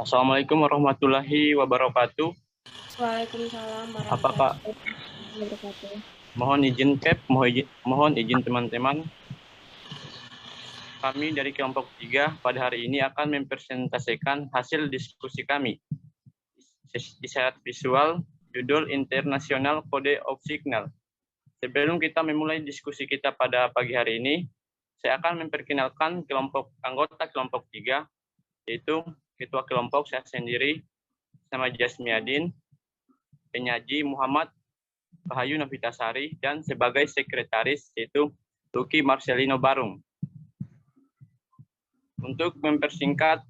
Assalamualaikum warahmatullahi wabarakatuh. Waalaikumsalam Apa Pak? warahmatullahi wabarakatuh. Mohon izin mohon izin teman-teman. Kami dari kelompok 3 pada hari ini akan mempresentasikan hasil diskusi kami. Isyarat visual, judul International Code of Signal. Sebelum kita memulai diskusi kita pada pagi hari ini, saya akan memperkenalkan anggota kelompok 3, yaitu Ketua Kelompok saya sendiri, nama Jasmiadin, penyaji Muhammad Rahayu Novitasari, dan sebagai sekretaris yaitu Lucky Marcelino Barung. Untuk mempersingkat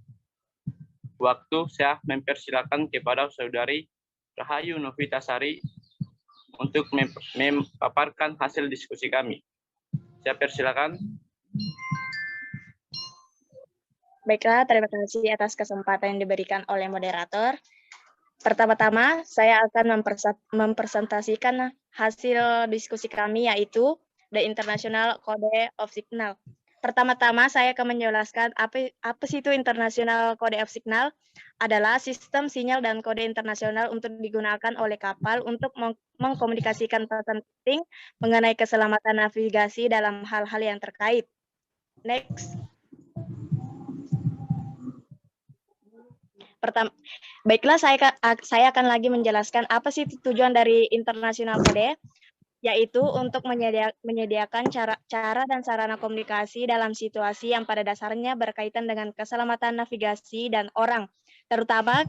waktu, saya mempersilakan kepada Saudari Rahayu Novitasari untuk memaparkan hasil diskusi kami. Saya persilakan. Baiklah, terima kasih atas kesempatan yang diberikan oleh moderator. Pertama-tama, saya akan mempresentasikan hasil diskusi kami, yaitu The International Code of Signal. Pertama-tama, saya akan menjelaskan apa sih itu International Code of Signal. Adalah sistem sinyal dan kode internasional untuk digunakan oleh kapal untuk mengkomunikasikan pesan penting mengenai keselamatan navigasi dalam hal-hal yang terkait. Next. Baiklah, saya akan lagi menjelaskan apa sih tujuan dari International Code, yaitu untuk menyediakan cara dan sarana komunikasi dalam situasi yang pada dasarnya berkaitan dengan keselamatan navigasi dan orang, terutama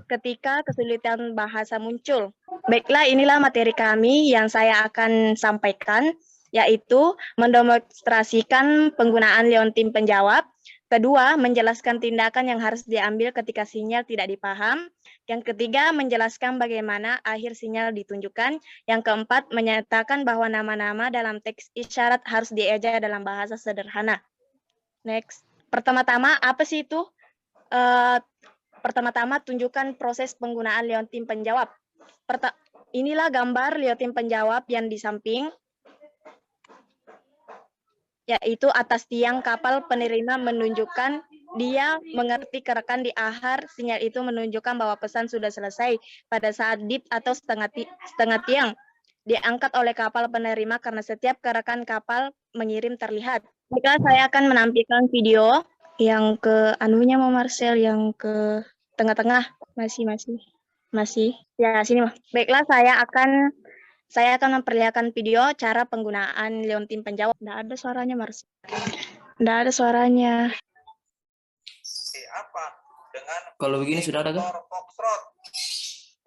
ketika kesulitan bahasa muncul. Baiklah, inilah materi kami yang saya akan sampaikan, yaitu mendemonstrasikan penggunaan leontin penjawab. Kedua, menjelaskan tindakan yang harus diambil ketika sinyal tidak dipaham. Yang ketiga, menjelaskan bagaimana akhir sinyal ditunjukkan. Yang keempat, menyatakan bahwa nama-nama dalam teks isyarat harus dieja dalam bahasa sederhana. Next. Pertama-tama, apa sih itu? Pertama-tama, tunjukkan proses penggunaan leontin penjawab. Inilah gambar leontin penjawab yang di samping, yaitu atas tiang kapal penerima menunjukkan dia mengerti kerekan di akhir sinyal itu menunjukkan bahwa pesan sudah selesai pada saat dit atau setengah tiang diangkat oleh kapal penerima karena setiap kerekan kapal mengirim terlihat. Jika saya akan menampilkan video yang ke anunya mau Marcel, yang ke tengah-tengah masih ya sini mah. Baiklah, saya akan memperlihatkan video cara penggunaan leontin penjawab. Nggak ada suaranya, Mars. Nggak ada suaranya. Apa? Dengan kalau begini sudah ada kan? Foxtrot.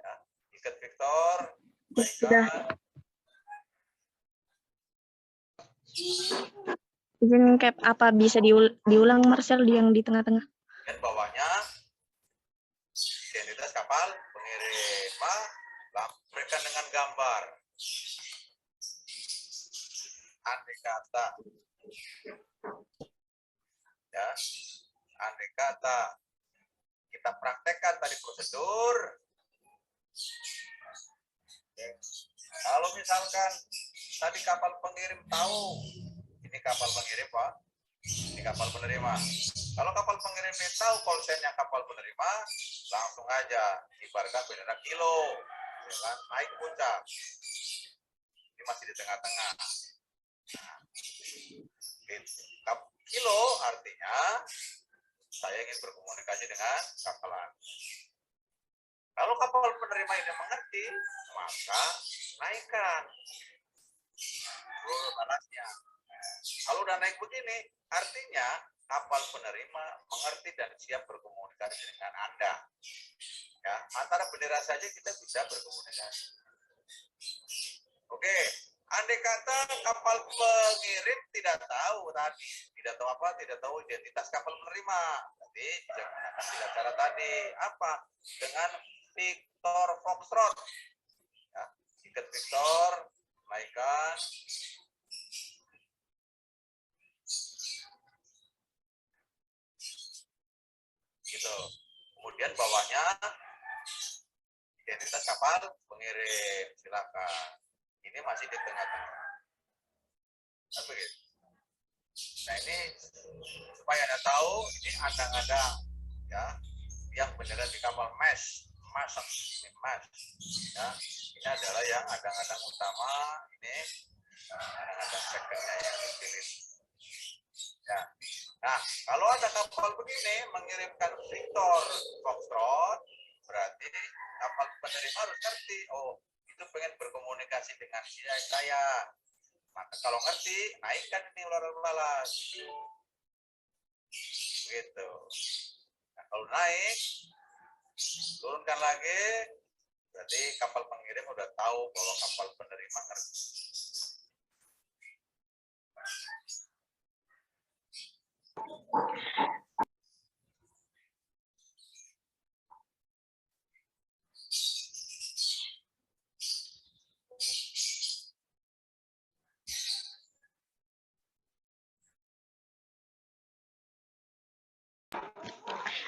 Ya, ikat Victor. Sudah. Izin cap apa bisa diulang Marcel yang di tengah-tengah? Dan bawahnya identitas kapal pengirim. Berikan dengan gambar. Andai kata, ya, andai kata kita praktekkan tadi prosedur. Kalau misalkan tadi kapal pengirim tahu, ini kapal pengirim Pak, ini kapal penerima. Kalau kapal pengirim tahu konsennya kapal penerima, langsung aja ibaratkan bendera kilo, ya kan, naik puncak. Ini masih di tengah-tengah. Nah, kilo artinya saya ingin berkomunikasi dengan kapalan. Kalau kapal penerima ini mengerti, maka naikkan balasnya. Kalau udah naik begini, artinya kapal penerima mengerti dan siap berkomunikasi dengan Anda. Ya, antara bendera saja kita bisa berkomunikasi. Oke, andai kata kapal pengirim tidak tahu tadi, tidak tahu identitas kapal penerima, tadi bisa menggunakan 3 cara tadi. Apa? Dengan Victor Foxtrot. Ya, ikat Victor, naikkan. Gitu. Kemudian bawahnya identitas kapal pengirim, silakan. Ini masih di tengah-tengah. Apa gitu? Nah ini supaya Anda tahu ini adang-adang, ya. yang beneran di kapal mes, ini mas, ya, ini adalah yang adang-adang utama, ini adang-adang secondnya yang dipilih. Ya. Nah, kalau ada kapal begini mengirimkan Victor Foxtrot, berarti kapal penerima harus ngerti, oh itu pengen berkomunikasi dengan saya. Maka kalau ngerti, naikkan ini ular balas. Begitu. Nah, kalau naik, turunkan lagi, berarti kapal pengirim udah tahu bahwa kapal penerima ngerti.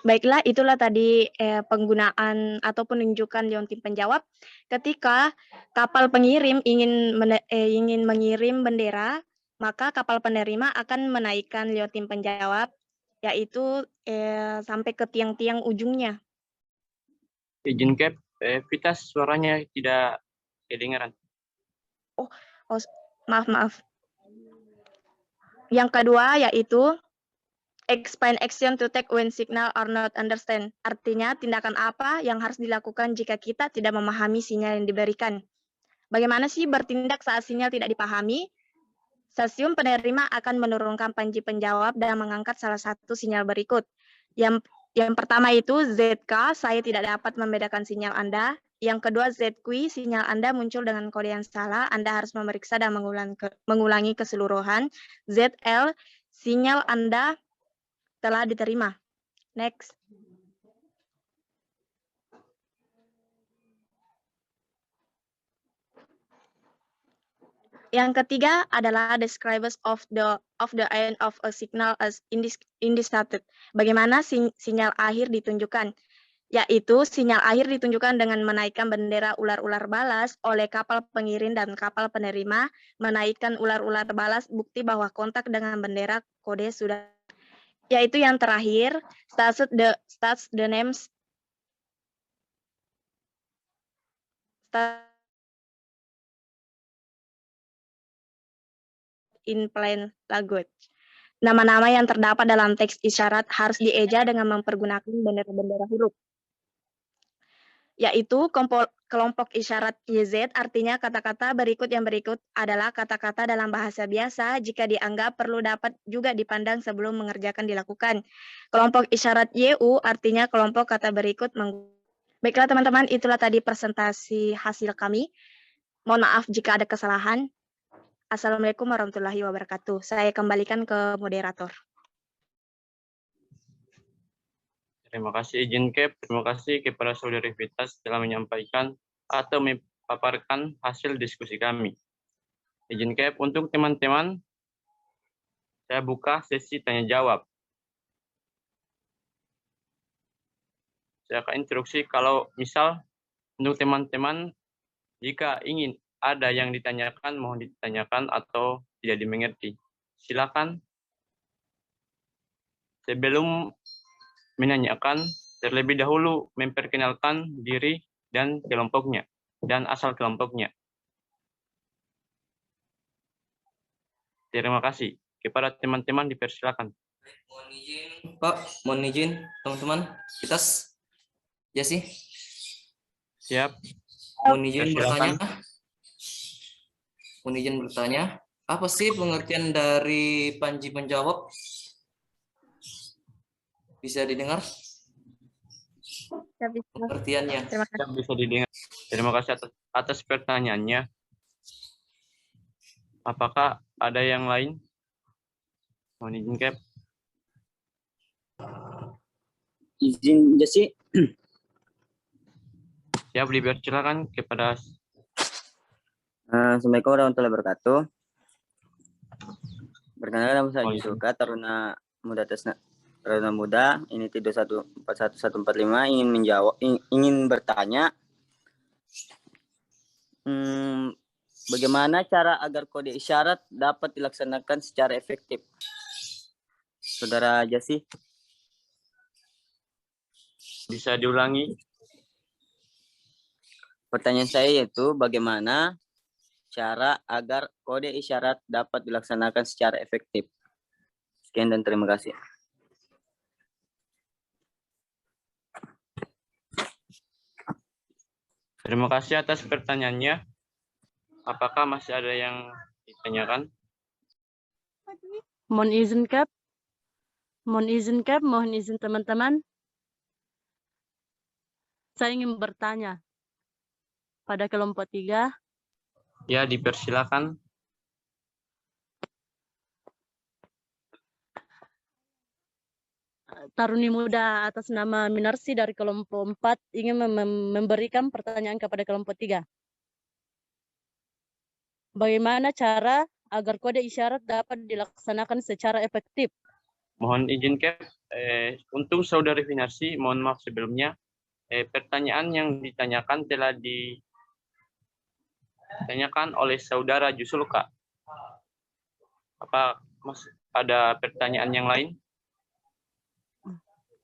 Baiklah, itulah tadi penggunaan atau penunjukan liontin penjawab ketika kapal pengirim ingin mengirim bendera, maka kapal penerima akan menaikkan liontin penjawab, yaitu sampai ke tiang-tiang ujungnya. Izin Cap, Vitas suaranya tidak kedengaran. Oh, maaf. Yang kedua yaitu explain action to take when signal are not understand. Artinya, tindakan apa yang harus dilakukan jika kita tidak memahami sinyal yang diberikan. Bagaimana sih bertindak saat sinyal tidak dipahami? Stasiun penerima akan menurunkan panji penjawab dan mengangkat salah satu sinyal berikut. Yang pertama itu ZK, saya tidak dapat membedakan sinyal Anda. Yang kedua ZQ, sinyal Anda muncul dengan kode yang salah, Anda harus memeriksa dan mengulangi keseluruhan. ZL, sinyal Anda telah diterima. Next. Yang ketiga adalah describers of the end of a signal as indicated. Bagaimana sinyal akhir ditunjukkan? Yaitu sinyal akhir ditunjukkan dengan menaikkan bendera ular-ular balas oleh kapal pengirim dan kapal penerima, menaikkan ular-ular balas bukti bahwa kontak dengan bendera kode sudah. Yaitu yang terakhir, starts the names in plain language. Nama-nama yang terdapat dalam teks isyarat harus dieja dengan mempergunakan bendera-bendera huruf. Yaitu kelompok isyarat YZ, artinya kata-kata berikut adalah kata-kata dalam bahasa biasa jika dianggap perlu dapat juga dipandang sebelum mengerjakan dilakukan. Kelompok isyarat YU artinya kelompok kata berikut. Baiklah teman-teman, itulah tadi presentasi hasil kami. Mohon maaf jika ada kesalahan. Assalamualaikum warahmatullahi wabarakatuh. Saya kembalikan ke moderator. Terima kasih izin Cap, terima kasih kepada Saudari Vitas telah menyampaikan atau memaparkan hasil diskusi kami. Izin Cap, untuk teman-teman, saya buka sesi tanya jawab. Saya akan instruksi kalau misal untuk teman-teman jika ingin ada yang ditanyakan, mohon ditanyakan atau tidak dimengerti. Silakan sebelum menanyakan, terlebih dahulu memperkenalkan diri dan kelompoknya, dan asal kelompoknya. Terima kasih. Kepada teman-teman dipersilakan. Mohon izin, Pak. Mohon izin, teman-teman. Kita Jasi. Siap. Mohon izin Persilakan. bertanya. Mohon izin bertanya. Apa sih pengertian dari panji penjawab? Bisa didengar? Pengertiannya. Terima kasih. Bisa didengar. Terima kasih atas pertanyaannya. Apakah ada yang lain? Mohon izin, Cap. Izin Jasi. Siap, dipersilakan kepada. Assalamualaikum warahmatullahi wabarakatuh. Perkenalkan nama saya Oh, Suka Taruna Muda ini 314145 ingin bertanya bagaimana cara agar kode isyarat dapat dilaksanakan secara efektif? Saudara Jasi. Bisa diulangi? Pertanyaan saya yaitu bagaimana cara agar kode isyarat dapat dilaksanakan secara efektif. Sekian dan terima kasih. Terima kasih atas pertanyaannya. Apakah masih ada yang ditanyakan? Mohon izin, Kap. Mohon izin teman-teman. Saya ingin bertanya pada kelompok 3. Ya, dipersilakan. Taruni muda atas nama Minarsi dari kelompok 4 ingin memberikan pertanyaan kepada kelompok 3. Bagaimana cara agar kode isyarat dapat dilaksanakan secara efektif? Mohon izin, Cap. Untuk Saudari Vinarsi, mohon maaf sebelumnya. Pertanyaan yang ditanyakan telah ditanyakan oleh Saudara Jusulka. Apa ada pertanyaan yang lain?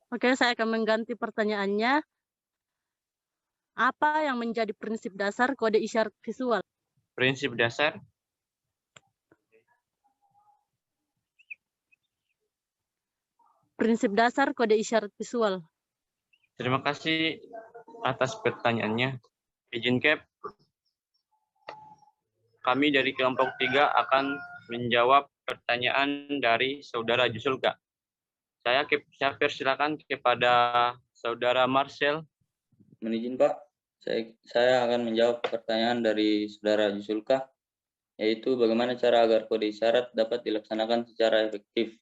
Oke, saya akan mengganti pertanyaannya. Apa yang menjadi prinsip dasar kode isyarat visual? Prinsip dasar? Prinsip dasar kode isyarat visual. Terima kasih atas pertanyaannya. Izin, Cap. Kami dari kelompok 3 akan menjawab pertanyaan dari Saudara Jusulka. Saya persilakan kepada Saudara Marcel. Mohon izin, Pak. Saya akan menjawab pertanyaan dari Saudara Jusulka, yaitu bagaimana cara agar kode isyarat dapat dilaksanakan secara efektif.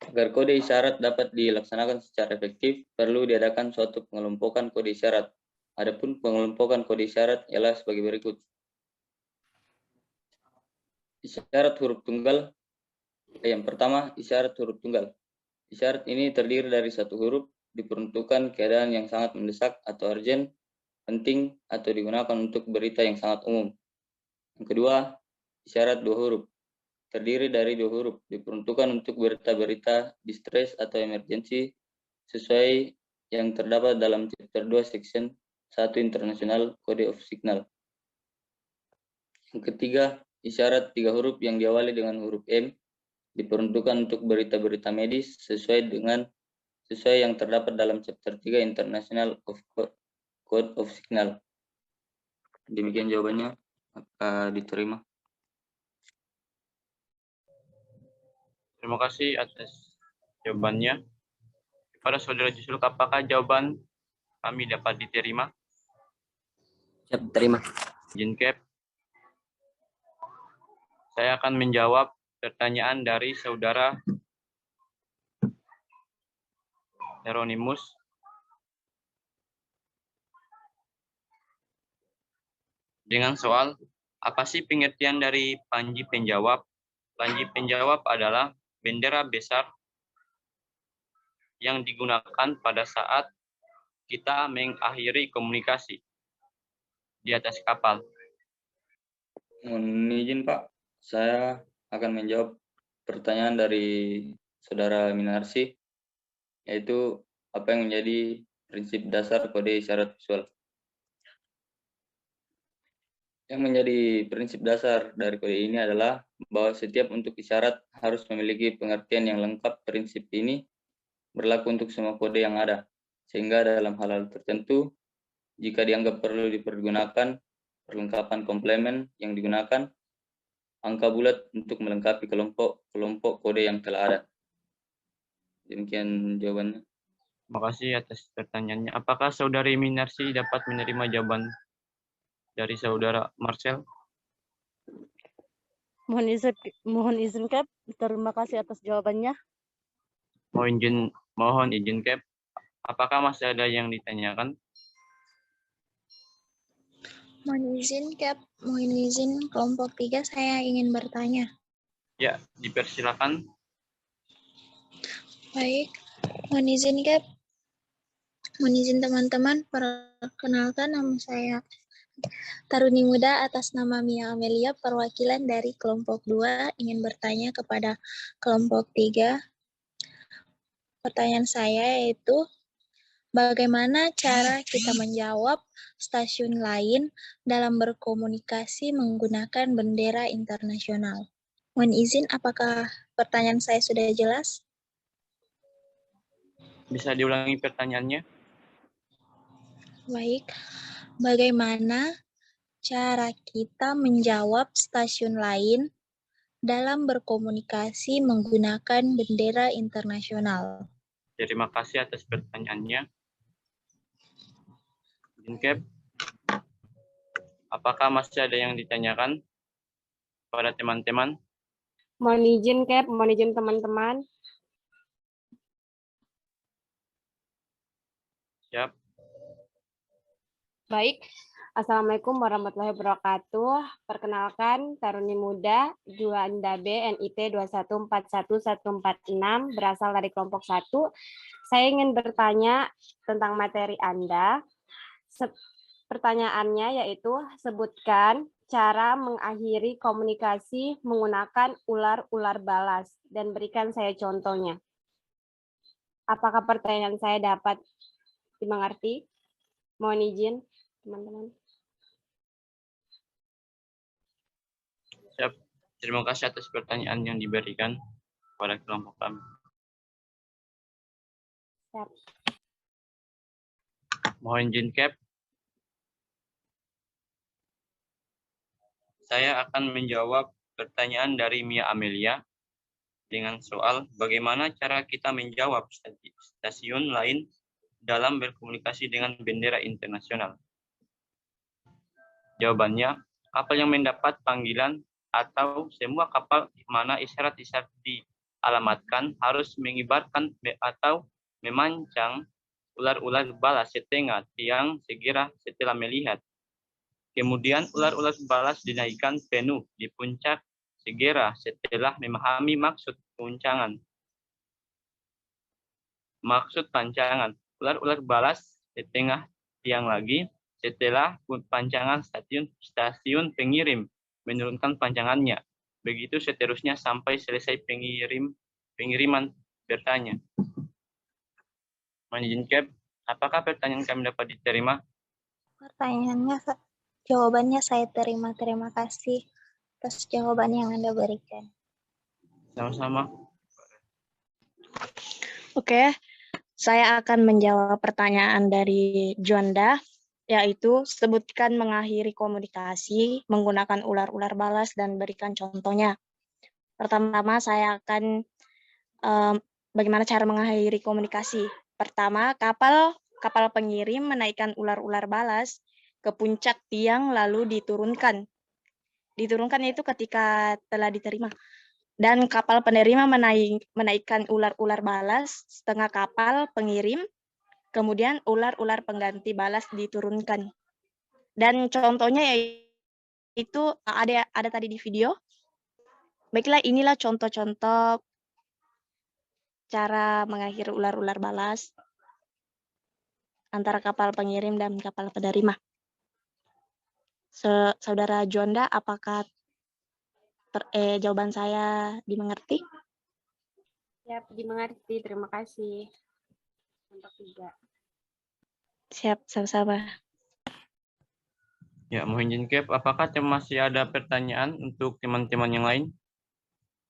Agar kode isyarat dapat dilaksanakan secara efektif, perlu diadakan suatu pengelompokan kode isyarat. Adapun pengelompokan kode isyarat ialah sebagai berikut. Isyarat huruf tunggal. Yang pertama, isyarat huruf tunggal. Isyarat ini terdiri dari satu huruf, diperuntukkan keadaan yang sangat mendesak atau urgent, penting, atau digunakan untuk berita yang sangat umum. Yang kedua, isyarat dua huruf. Terdiri dari dua huruf, diperuntukkan untuk berita-berita distress atau emergency sesuai yang terdapat dalam chapter 2 section 1 International Code of Signal. Yang ketiga, isyarat tiga huruf yang diawali dengan huruf M, diperuntukkan untuk berita-berita medis sesuai yang terdapat dalam chapter 3 International Code of Signal. Demikian jawabannya. Apakah diterima? Terima kasih atas jawabannya. Kepada Saudara Jusulka, apakah jawaban kami dapat diterima? Siap, terima. Izin, Cap. Saya akan menjawab pertanyaan dari Saudara Hieronymus. Dengan soal, apa sih pengertian dari panji penjawab? Panji penjawab adalah bendera besar yang digunakan pada saat kita mengakhiri komunikasi di atas kapal. Mohon izin, Pak. Saya akan menjawab pertanyaan dari Saudara Minarsi, yaitu apa yang menjadi prinsip dasar kode isyarat visual. Yang menjadi prinsip dasar dari kode ini adalah bahwa setiap untuk isyarat harus memiliki pengertian yang lengkap. Prinsip ini berlaku untuk semua kode yang ada, sehingga dalam hal-hal tertentu, jika dianggap perlu dipergunakan perlengkapan komplement yang digunakan, angka bulat untuk melengkapi kelompok kode yang telah ada. Demikian jawabannya. Terima kasih atas pertanyaannya. Apakah Saudari Minarsi dapat menerima jawaban dari Saudara Marcel? Mohon izin, Kap. Terima kasih atas jawabannya. Mohon izin, Cap. Apakah masih ada yang ditanyakan? Mohon izin, Cap. Mohon izin, kelompok 3 saya ingin bertanya. Ya, dipersilakan. Baik, mohon izin, Cap. Mohon izin teman-teman, perkenalkan nama saya Taruni Muda atas nama Mia Amelia, perwakilan dari kelompok 2, ingin bertanya kepada kelompok 3. Pertanyaan saya yaitu, bagaimana cara kita menjawab stasiun lain dalam berkomunikasi menggunakan bendera internasional? Mohon izin, apakah pertanyaan saya sudah jelas? Bisa diulangi pertanyaannya? Baik, bagaimana cara kita menjawab stasiun lain dalam berkomunikasi menggunakan bendera internasional? Terima kasih atas pertanyaannya. Jinkep, apakah masih ada yang ditanyakan pada teman-teman? Mohon izin, Cap. Mohon izin teman-teman. Siap. Baik. Assalamualaikum warahmatullahi wabarakatuh. Perkenalkan, Taruni Muda, Juanda B, NIP 2141146, berasal dari kelompok 1. Saya ingin bertanya tentang materi Anda. Pertanyaannya yaitu, sebutkan cara mengakhiri komunikasi menggunakan ular-ular balas dan berikan saya contohnya. Apakah pertanyaan saya dapat dimengerti? Mohon izin, teman-teman. Siap. Terima kasih atas pertanyaan yang diberikan kepada kelompok kami. Siap. Mohon izin, Cap. Saya akan menjawab pertanyaan dari Mia Amelia dengan soal bagaimana cara kita menjawab stasiun lain dalam berkomunikasi dengan bendera internasional. Jawabannya, kapal yang mendapat panggilan atau semua kapal mana isyarat-isyarat dialamatkan harus mengibarkan atau memancang ular-ular balas setengah tiang segera setelah melihat. Kemudian ular-ular balas dinaikkan penuh di puncak segera setelah memahami maksud pancangan. Ular-ular balas setengah tiang lagi setelah pancangan stasiun pengirim menurunkan pancangannya. Begitu seterusnya sampai selesai pengiriman bertanya. Mohon izin, Cap, apakah pertanyaan kami dapat diterima? Pertanyaannya, jawabannya saya terima. Terima kasih atas jawaban yang Anda berikan. Sama-sama. Oke, saya akan menjawab pertanyaan dari Juanda, yaitu sebutkan mengakhiri komunikasi menggunakan ular-ular balas dan berikan contohnya. Pertama-tama saya akan bagaimana cara mengakhiri komunikasi. Pertama, kapal pengirim menaikkan ular-ular balas ke puncak tiang lalu diturunkan. Diturunkan itu ketika telah diterima. Dan kapal penerima menaikkan ular-ular balas setengah kapal pengirim, kemudian ular-ular pengganti balas diturunkan. Dan contohnya yaitu ada tadi di video. Baiklah, inilah contoh-contoh cara mengakhiri ular-ular balas antara kapal pengirim dan kapal penerima. Saudara Juanda, apakah jawaban saya dimengerti? Siap, dimengerti. Terima kasih. Untuk 3. Siap, sama-sama. Ya, mohon izin, Cap, apakah masih ada pertanyaan untuk teman-teman yang lain?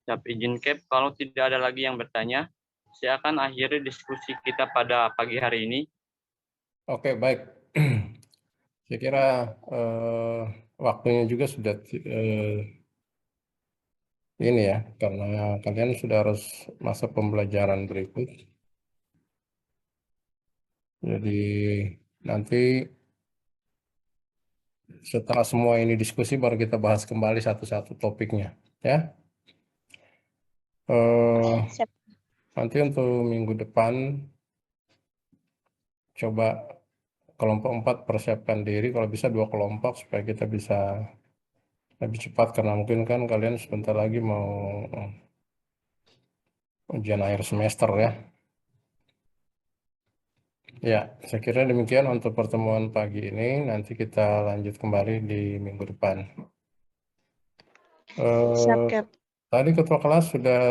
Siap, izin, Cap, kalau tidak ada lagi yang bertanya, saya akan akhiri diskusi kita pada pagi hari ini. Oke, baik. Saya kira waktunya juga sudah ini ya, karena kalian sudah harus masa pembelajaran berikut. Jadi nanti setelah semua ini diskusi baru kita bahas kembali satu-satu topiknya, ya. Nanti untuk minggu depan coba kelompok 4 persiapkan diri, kalau bisa 2 kelompok supaya kita bisa lebih cepat, karena mungkin kan kalian sebentar lagi mau ujian akhir semester ya. Ya, saya kira demikian untuk pertemuan pagi ini. Nanti kita lanjut kembali di minggu depan. Siap, Cap. Tadi ketua kelas sudah